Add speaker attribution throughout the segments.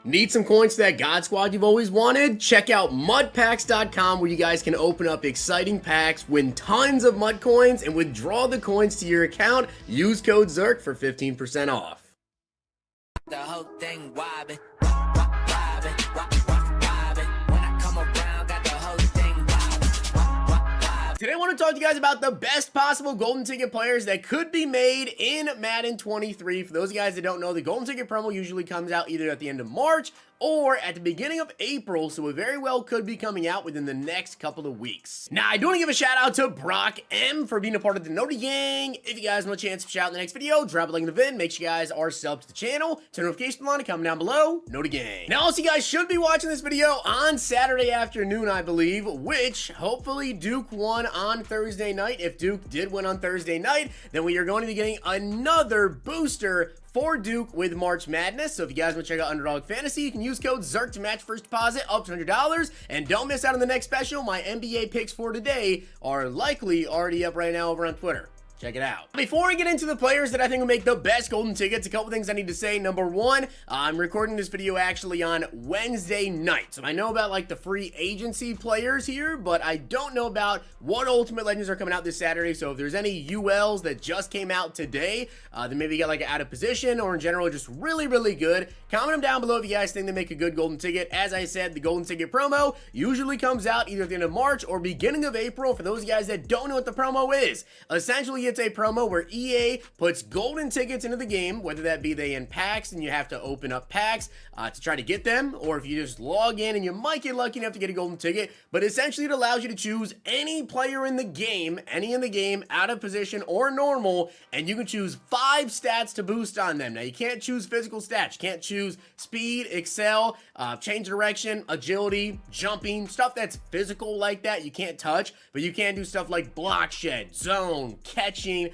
Speaker 1: Need some coins to that God Squad you've always wanted? Check out mudpacks.com where you guys can open up exciting packs, win tons of mud coins, and withdraw the coins to your account. Use code ZERK for 15% off.
Speaker 2: The whole thing wobbin', wobbin'. When I come around, got the whole thing wobbin'.
Speaker 1: Today I want to talk to you guys about the best possible golden ticket players that could be made in Madden 23. For those guys that don't know, the golden ticket promo usually comes out either at the end of March or at the beginning of April, so it very well could be coming out within the next couple of weeks. Now, I do want to give a shout out to Brock M for being a part of the Noti Gang. If you guys want a chance to shout out in the next video, drop a link in the vid. Make sure you guys are subbed to the channel. Turn notification on and comment down below. Noti Gang. Now, also, you guys should be watching this video on Saturday afternoon, I believe, which hopefully Duke won on Thursday night. If Duke did win on Thursday night, then we are going to be getting another booster for Duke with March Madness. So if you guys want to check out Underdog Fantasy, you can use code ZERK to match first deposit up to $100. And don't miss out on the next special. My NBA picks for today are likely already up right now over on Twitter. Check it out. Before I get into the players that I think will make the best golden tickets, a couple things I need to say. Number one, I'm recording this video actually on Wednesday night. So I know about like the free agency players here, but I don't know about what Ultimate Legends are coming out this Saturday. So if there's any ULs that just came out today, then maybe you got like out of position or in general just really, really good, comment them down below if you guys think they make a good golden ticket. As I said, the golden ticket promo usually comes out either at the end of March or beginning of April. For those guys that don't know what the promo is, essentially it's a promo where EA puts golden tickets into the game, whether that be they in packs and you have to open up packs to try to get them, or if you just log in and you might get lucky enough to get a golden ticket. But essentially it allows you to choose any player in the game, out of position or normal, and you can choose 5 stats to boost on them. Now you can't choose physical stats. You can't choose speed, excel, change direction, agility, jumping, stuff that's physical like that you can't touch, but you can do stuff like block shed, zone, catching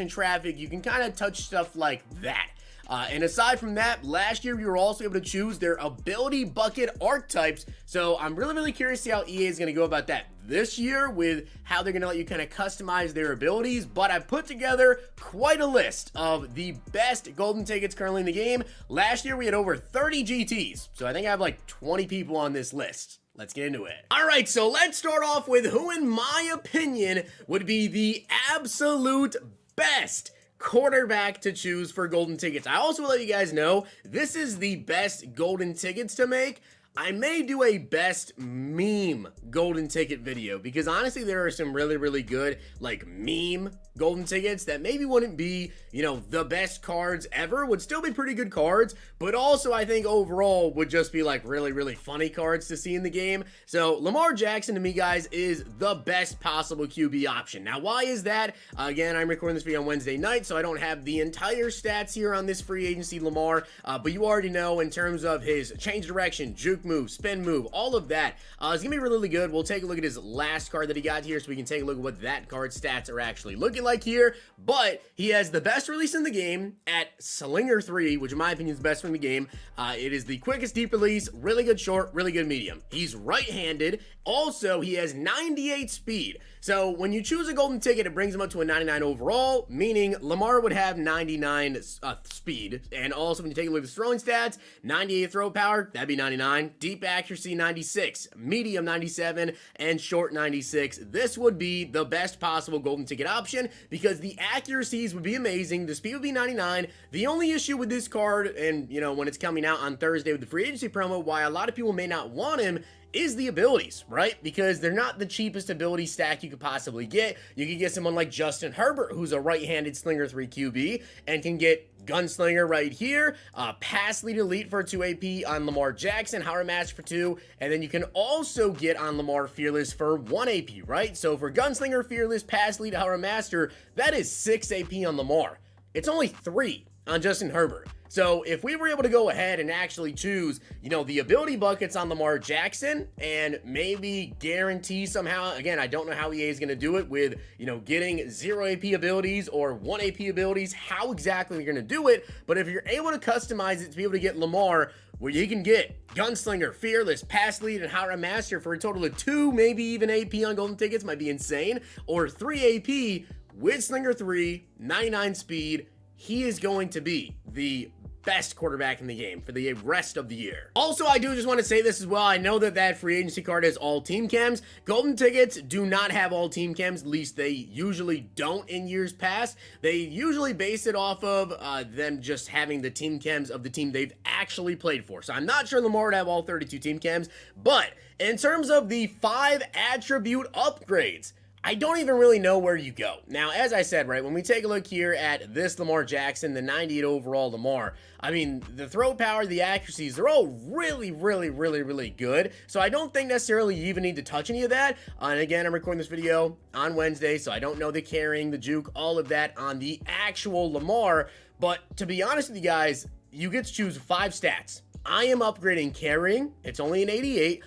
Speaker 1: traffic. You can kind of touch stuff like that. And aside from that, last year you were also able to choose their ability bucket archetypes. So I'm really, really curious to see how EA is going to go about that this year with how they're going to let you kind of customize their abilities. But I've put together quite a list of the best golden tickets currently in the game. Last year we had over 30 GTs. So I think I have like 20 people on this list. Let's get into it. All right, so let's start off with who, in my opinion, would be the absolute best quarterback to choose for golden tickets. I also will let you guys know, this is the best golden tickets to make. I may do a best meme golden ticket video because honestly there are some really, really good like meme golden tickets that maybe wouldn't be, you know, the best cards ever, would still be pretty good cards, but also I think overall would just be like really, really funny cards to see in the game. So Lamar Jackson to me, guys, is the best possible QB option. Now, why is that? Again, I'm recording this video on Wednesday night, so I don't have the entire stats here on this free agency Lamar, but you already know in terms of his change direction, juke move, spin move, all of that, it's gonna be really, really good. We'll take a look at his last card that he got here so we can take a look at what that card's stats are actually looking like here. But he has the best release in the game at Slinger 3, which in my opinion is the best from the game. It is the quickest deep release, really good short, really good medium. He's right-handed. Also, he has 98 speed. So when you choose a golden ticket, it brings him up to a 99 overall, meaning Lamar would have 99 speed. And also when you take a look at his throwing stats, 98 throw power, that'd be 99. Deep accuracy, 96. Medium, 97. And short, 96. This would be the best possible golden ticket option because the accuracies would be amazing. The speed would be 99. The only issue with this card, and you know, when it's coming out on Thursday with the free agency promo, why a lot of people may not want him is the abilities, right? Because they're not the cheapest ability stack you could possibly get. You could get someone like Justin Herbert, who's a right-handed Slinger 3 QB, and can get Gunslinger right here, Pass Lead Elite for 2 AP on Lamar Jackson, Howard Master for 2, and then you can also get on Lamar Fearless for 1 AP, right? So for Gunslinger, Fearless, Pass Lead, Howard Master, that is 6 AP on Lamar. It's only 3 on Justin Herbert. So if we were able to go ahead and actually choose, you know, the ability buckets on Lamar Jackson and maybe guarantee somehow, again, I don't know how EA is going to do it with, you know, getting 0 AP abilities or 1 AP abilities, how exactly you're going to do it. But if you're able to customize it to be able to get Lamar, where you can get Gunslinger, Fearless, Pass Lead, and Howard Master for a total of 2, maybe even AP on golden tickets, might be insane, or 3 AP with Slinger 3, 99 speed, he is going to be the best quarterback in the game for the rest of the year. Also, I do just want to say this as well. I know that free agency card has all team cams. Golden tickets do not have all team cams. At least they usually don't in years past. They usually base it off of them just having the team cams of the team they've actually played for. So I'm not sure Lamar would have all 32 team cams, but in terms of the 5 attribute upgrades, I don't even really know where you go. Now, as I said, right, when we take a look here at this Lamar Jackson, the 98 overall Lamar, I mean, the throw power, the accuracies, they're all really good. So I don't think necessarily you even need to touch any of that. And again, I'm recording this video on Wednesday, so I don't know the carrying, the juke, all of that on the actual Lamar. But to be honest with you guys, you get to choose 5 stats. I am upgrading carrying. It's only an 88.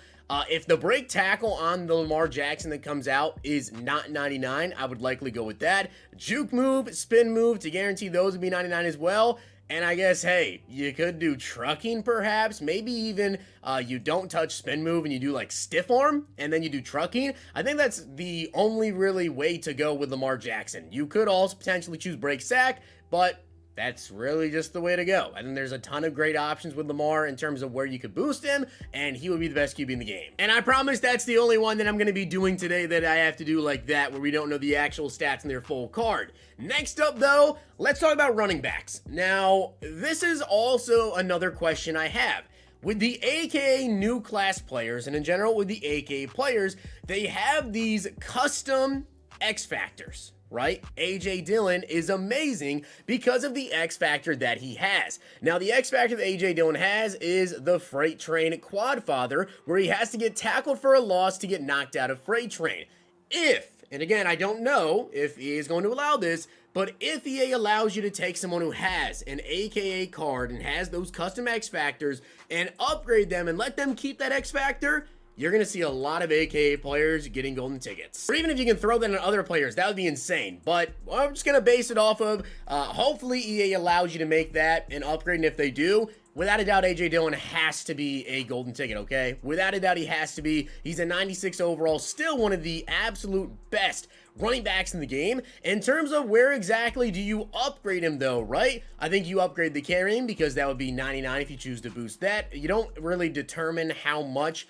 Speaker 1: If the break tackle on the Lamar Jackson that comes out is not 99, I would likely go with that. Juke move, spin move, to guarantee those would be 99 as well. And I guess, hey, you could do trucking perhaps. Maybe even you don't touch spin move and you do like stiff arm and then you do trucking. I think that's the only really way to go with Lamar Jackson. You could also potentially choose break sack, but that's really just the way to go. I think there's a ton of great options with Lamar in terms of where you could boost him, and he would be the best QB in the game. And I promise that's the only one that I'm going to be doing today that I have to do like that, where we don't know the actual stats in their full card. Next up, though, let's talk about running backs. Now, this is also another question I have. With the AKA new class players, and in general with the AKA players, they have these custom X factors, right? AJ Dillon is amazing because of the X factor that he has. Now, the X factor that AJ Dillon has is the freight train quad father, where he has to get tackled for a loss to get knocked out of freight train. And again, I don't know if EA is going to allow this, but if EA allows you to take someone who has an AKA card and has those custom X factors and upgrade them and let them keep that X factor, you're going to see a lot of AKA players getting golden tickets. Or even if you can throw that on other players, that would be insane. But I'm just going to base it off of, hopefully EA allows you to make that an upgrade, and if they do, without a doubt, AJ Dillon has to be a golden ticket, okay? Without a doubt, he has to be. He's a 96 overall, still one of the absolute best running backs in the game. In terms of where exactly do you upgrade him, though, right? I think you upgrade the carrying because that would be 99 if you choose to boost that. You don't really determine how much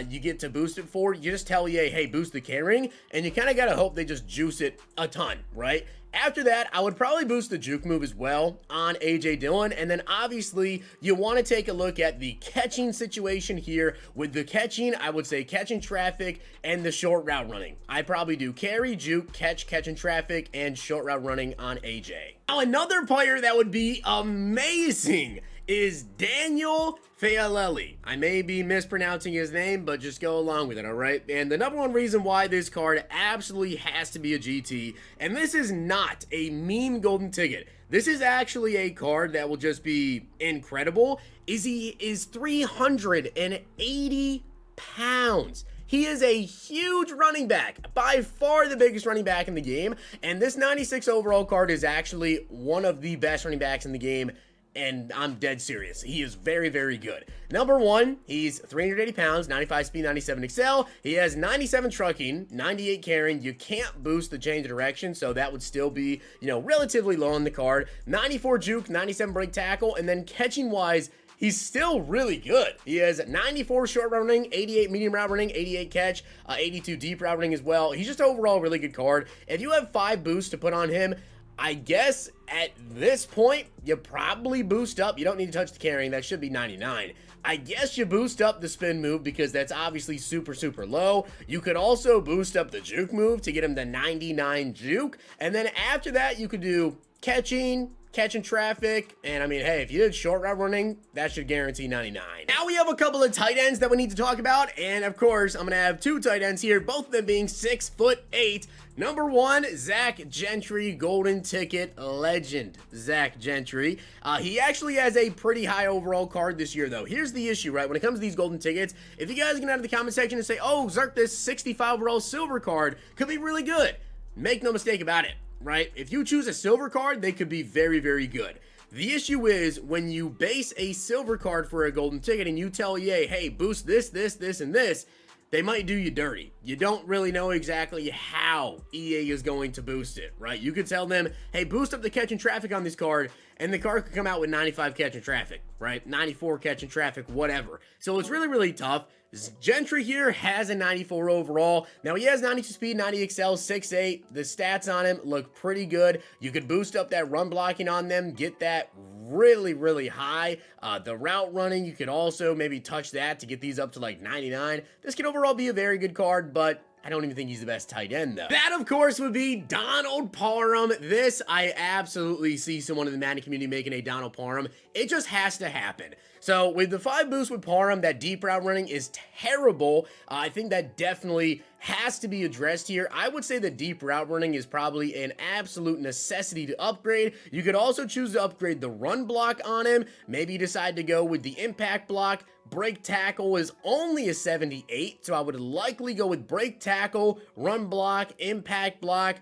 Speaker 1: you get to boost it for. You just tell EA, hey, boost the carrying, and you kind of got to hope they just juice it a ton, right? After that, I would probably boost the juke move as well on AJ Dillon. And then obviously you want to take a look at the catching situation here. With the catching, I would say catching traffic and the short route running. I probably do carry, juke, catching traffic, and short route running on AJ. Now, another player that would be amazing is Daniel Faalele. I may be mispronouncing his name, but just go along with it, all right? And the number one reason why this card absolutely has to be a GT, and this is not a meme golden ticket, this is actually a card that will just be incredible, is he is 380 pounds. He is a huge running back, by far the biggest running back in the game, and this 96 overall card is actually one of the best running backs in the game. And I'm dead serious. He is very good. Number one, he's 380 pounds, 95 speed, 97 excel. He has 97 trucking, 98 carrying. You can't boost the change of direction, so that would still be, relatively low on the card. 94 juke, 97 break tackle, and then catching wise, he's still really good. He has 94 short route running, 88 medium route running, 88 catch, 82 deep route running as well. He's just overall a really good card. If you have 5 boosts to put on him, I guess at this point, you probably boost up. You don't need to touch the carrying. That should be 99. I guess you boost up the spin move because that's obviously super low. You could also boost up the juke move to get him to 99 juke. And then after that, you could do catching traffic, and I mean, hey, if you did short route running, that should guarantee 99. Now we have a couple of tight ends that we need to talk about, and of course, I'm gonna have 2 tight ends here, both of them being 6'8". Number 1, Zach Gentry, golden ticket legend, Zach Gentry. He actually has a pretty high overall card this year, though. Here's the issue, right? When it comes to these golden tickets, if you guys get out of the comment section and say, oh, Zirk, this 65 overall silver card could be really good, make no mistake about it. Right? If you choose a silver card, they could be very good. The issue is when you base a silver card for a golden ticket and you tell EA, hey, boost this, and this, they might do you dirty. You don't really know exactly how EA is going to boost it, right? You could tell them, hey, boost up the catch and traffic on this card, and the card could come out with 95 catching traffic, right? 94 catching traffic, whatever. So it's really, really tough. Gentry here has a 94 overall. Now he has 92 speed, 90 excel, 6'8". The stats on him look pretty good. You could boost up that run blocking on them, get that really, really high. The route running, you could also maybe touch that to get these up to like 99. This could overall be a very good card, but I don't even think he's the best tight end, though. That, of course, would be Donald Parham. This, I absolutely see someone in the Madden community making a Donald Parham. It just has to happen. So, with the 5 boost with Parham, that deep route running is terrible. I think that definitely has to be addressed here. I would say the deep route running is probably an absolute necessity to upgrade. You could also choose to upgrade the run block on him. Maybe you decide to go with the impact block. Break tackle is only a 78, so I would likely go with break tackle, run block, impact block,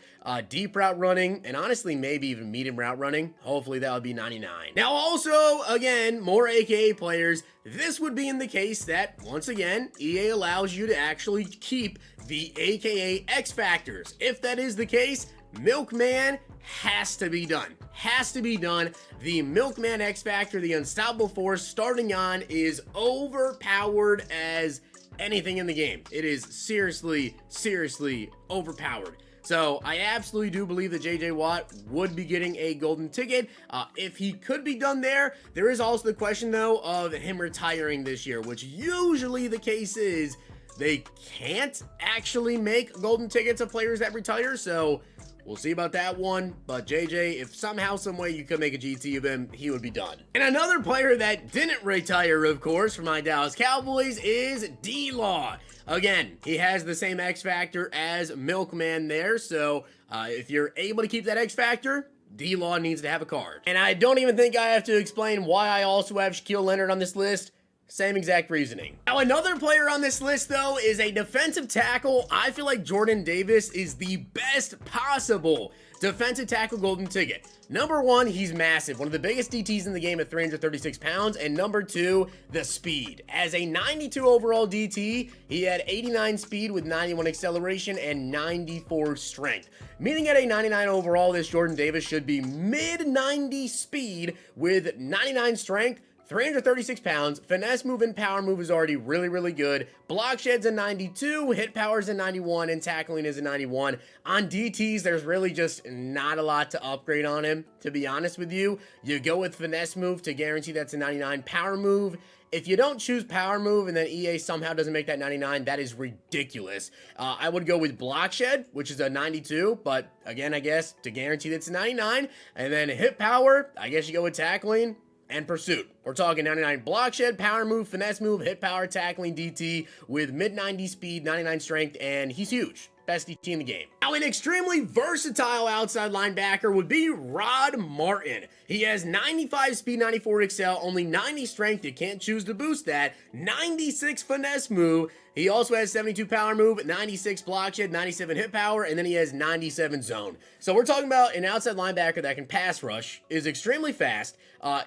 Speaker 1: deep route running, and honestly, maybe even medium route running. Hopefully that would be 99. Now also, again, more AKA players, this would be in the case that, once again, EA allows you to actually keep the AKA X Factors. If that is the case, Milkman has to be done. Has to be done. The Milkman X Factor, the Unstoppable Force, starting on is overpowered as anything in the game. It is seriously, seriously overpowered. So I absolutely do believe that JJ Watt would be getting a golden ticket. If he could be done there, there is also the question though of him retiring this year, which usually the case is they can't actually make golden tickets of players that retire. So we'll see about that one, but JJ, if somehow, some way you could make a GT of him, he would be done. And another player that didn't retire, of course, for my Dallas Cowboys is D-Law. Again, he has the same X Factor as Milkman there, so if you're able to keep that X Factor, D-Law needs to have a card. And I don't even think I have to explain why I also have Shaquille Leonard on this list. Same exact reasoning. Now, another player on this list, though, is a defensive tackle. I feel like Jordan Davis is the best possible defensive tackle golden ticket. Number one, he's massive. One of the biggest DTs in the game at 336 pounds. And number two, the speed. As a 92 overall DT, he had 89 speed with 91 acceleration and 94 strength. Meaning at a 99 overall, this Jordan Davis should be mid-90 speed with 99 strength, 336 pounds, finesse move and power move is already really, really good. Block shed's a 92, hit power's a 91, and tackling is a 91. On DTs, there's really just not a lot to upgrade on him, to be honest with you. You go with finesse move to guarantee that's a 99. Power move, if you don't choose power move and then EA somehow doesn't make that 99, that is ridiculous. I would go with block shed, which is a 92, but again, I guess to guarantee that's a 99. And then hit power, I guess you go with tackling and pursuit. We're talking 99 block shed, power move, finesse move, hit power, tackling DT with mid-90 speed, 99 strength, and he's huge. Best DT in the game. Now, an extremely versatile outside linebacker would be Rod Martin. He has 95 speed, 94 excel, only 90 strength. You can't choose to boost that. 96 finesse move. He also has 72 power move, 96 block shed, 97 hit power, and then he has 97 zone. So we're talking about an outside linebacker that can pass rush, is extremely fast,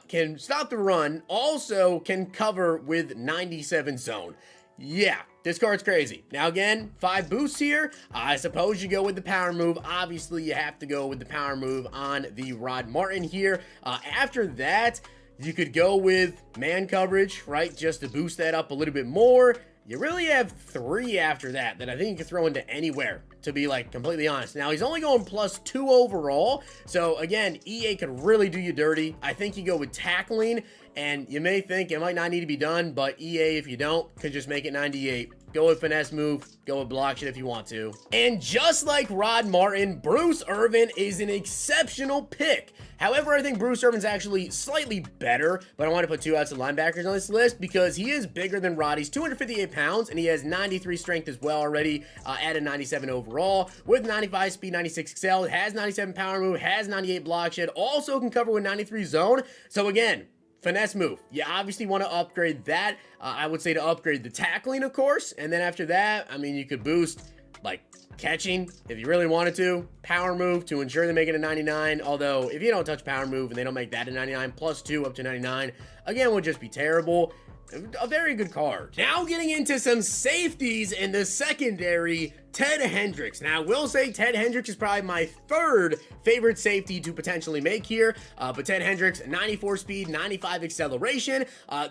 Speaker 1: can stop the run, also can cover with 97 zone. Yeah, this card's crazy. Now again, 5 boosts here. I suppose you go with the power move. Obviously, you have to go with the power move on the Rod Martin here. After that, you could go with man coverage, right? Just to boost that up a little bit more. You really have 3 after that I think you can throw into anywhere, to be like completely honest. Now, he's only going +2 overall. So again, EA could really do you dirty. I think you go with tackling, and you may think it might not need to be done, but EA, if you don't, could just make it 98. Go with finesse move, go with block shit if you want to. And just like Rod Martin, Bruce Irvin is an exceptional pick. However, I think Bruce Irvin's actually slightly better, but I want to put 2 outside linebackers on this list because he is bigger than Rod. He's 258 pounds, and he has 93 strength as well already, at a 97 overall, with 95 speed, 96 excel, has 97 power move, has 98 block shed, also can cover with 93 zone. So again, finesse move. You obviously want to upgrade that. I would say to upgrade the tackling, of course. And then after that, I mean, you could boost, like, catching if you really wanted to. Power move to ensure they make it a 99. Although, if you don't touch power move and they don't make that a 99, +2 up to 99, again, would just be terrible. A very good card. Now getting into some safeties in the secondary. Ted Hendricks. Now, I will say Ted Hendricks is probably my third favorite safety to potentially make here, but Ted Hendricks, 94 speed, 95 acceleration.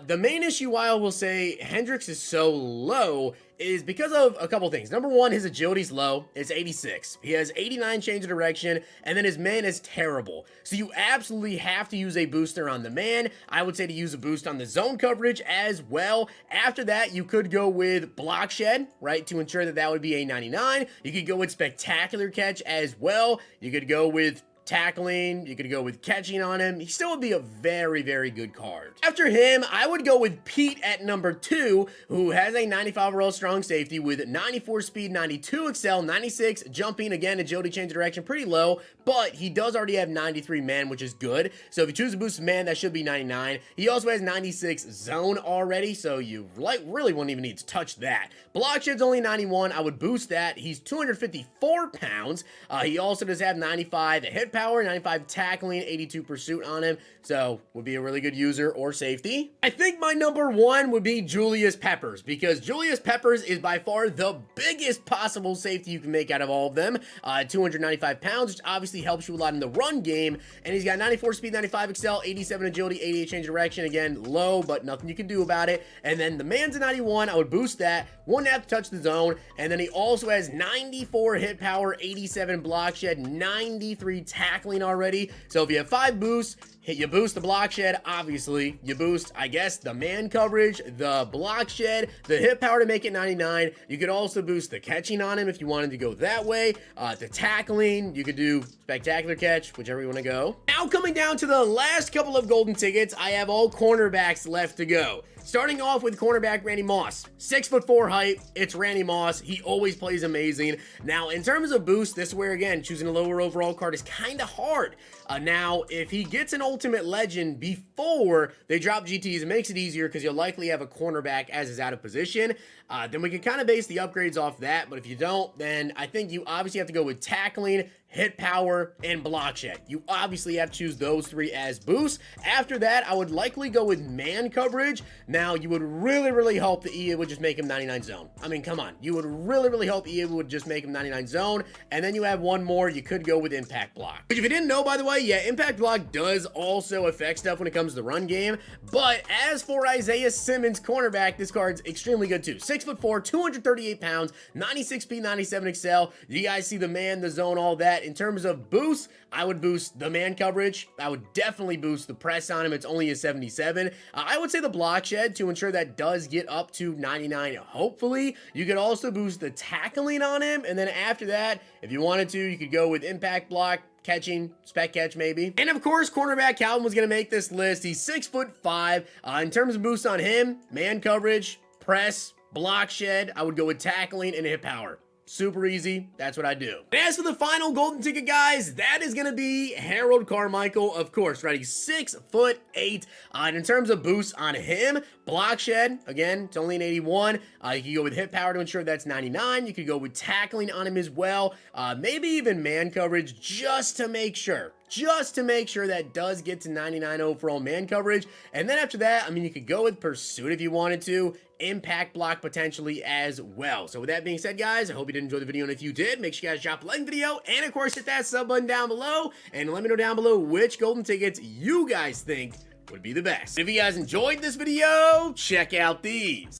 Speaker 1: The main issue why I will say Hendricks is so low is because of a couple things. Number one, his agility's low. It's 86. He has 89 change of direction, and then his man is terrible. So you absolutely have to use a booster on the man. I would say to use a boost on the zone coverage as well. After that, you could go with block shed, right, to ensure that that would be a 99. You could go with spectacular catch as well. You could go with tackling, you could go with catching on him. He still would be a very, very good card. After him, I would go with Pete at number 2, who has a 95 overall strong safety with 94 speed, 92 excel, 96 jumping, again, agility change of direction, pretty low, but he does already have 93 man, which is good. So if you choose to boost man, that should be 99. He also has 96 zone already, so you really wouldn't even need to touch that. Block shed's only 91. I would boost that. He's 254 pounds. He also does have 95 hit power, 95 tackling, 82 pursuit on him, so would be a really good user or safety. I think my number 1 would be Julius Peppers, because Julius Peppers is by far the biggest possible safety you can make out of all of them. 295 pounds, which obviously helps you a lot in the run game, and he's got 94 speed, 95 excel, 87 agility, 88 change of direction, again, low, but nothing you can do about it. And then the man's a 91, I would boost that, wouldn't have to touch the zone, and then he also has 94 hit power, 87 block shed, 93 tackling already. So if you have 5 boosts, you boost the block shed, obviously. You boost, I guess, the man coverage, the block shed, the hit power to make it 99. You could also boost the catching on him if you wanted to go that way. The tackling, you could do spectacular catch, whichever you want to go. Now coming down to the last couple of golden tickets, I have all cornerbacks left to go. Starting off with cornerback Randy Moss, 6'4" height. It's Randy Moss. He always plays amazing. Now, in terms of boost, this is where, again, choosing a lower overall card is kind of hard. Now, if he gets an Ultimate Legend before they drop GTs, it makes it easier because you'll likely have a cornerback as is out of position. Then we can kind of base the upgrades off that, but if you don't, then I think you obviously have to go with tackling, hit power, and block shed. You obviously have to choose those 3 as boosts. After that, I would likely go with man coverage. Now, you would really hope that EA would just make him 99 zone. I mean, come on. You would really hope EA would just make him 99 zone, and then you have one more. You could go with impact block. Which, if you didn't know, by the way, yeah, impact block does also affect stuff when it comes to the run game. But as for Isaiah Simmons, cornerback, this card's extremely good too. 6'4", 238 pounds, 96 speed, 97 excel. You guys see the man, the zone, all that. In terms of boosts, I would boost the man coverage. I would definitely boost the press on him. It's only a 77. I would say the block shed to ensure that does get up to 99, hopefully. You could also boost the tackling on him. And then after that, if you wanted to, you could go with impact block, catching, spec catch maybe. And of course, cornerback Calum was going to make this list. He's 6'5". In terms of boosts on him, man coverage, press, block shed, I would go with tackling and hit power. Super easy. That's what I do. And as for the final golden ticket, guys, that is going to be Harold Carmichael, of course, right? He's 6'8". And in terms of boosts on him, block shed, again, it's only an 81. You can go with hit power to ensure that's 99. You could go with tackling on him as well. Maybe even man coverage just to make sure. That does get to 99 overall man coverage. And then after that, I mean, you could go with pursuit if you wanted to. Impact block potentially as well. So with that being said, guys, I hope you did enjoy the video, and if you did, make sure you guys drop a like in the video, and of course hit that sub button down below, and let me know down below which golden tickets you guys think would be the best. If you guys enjoyed this video, check out these.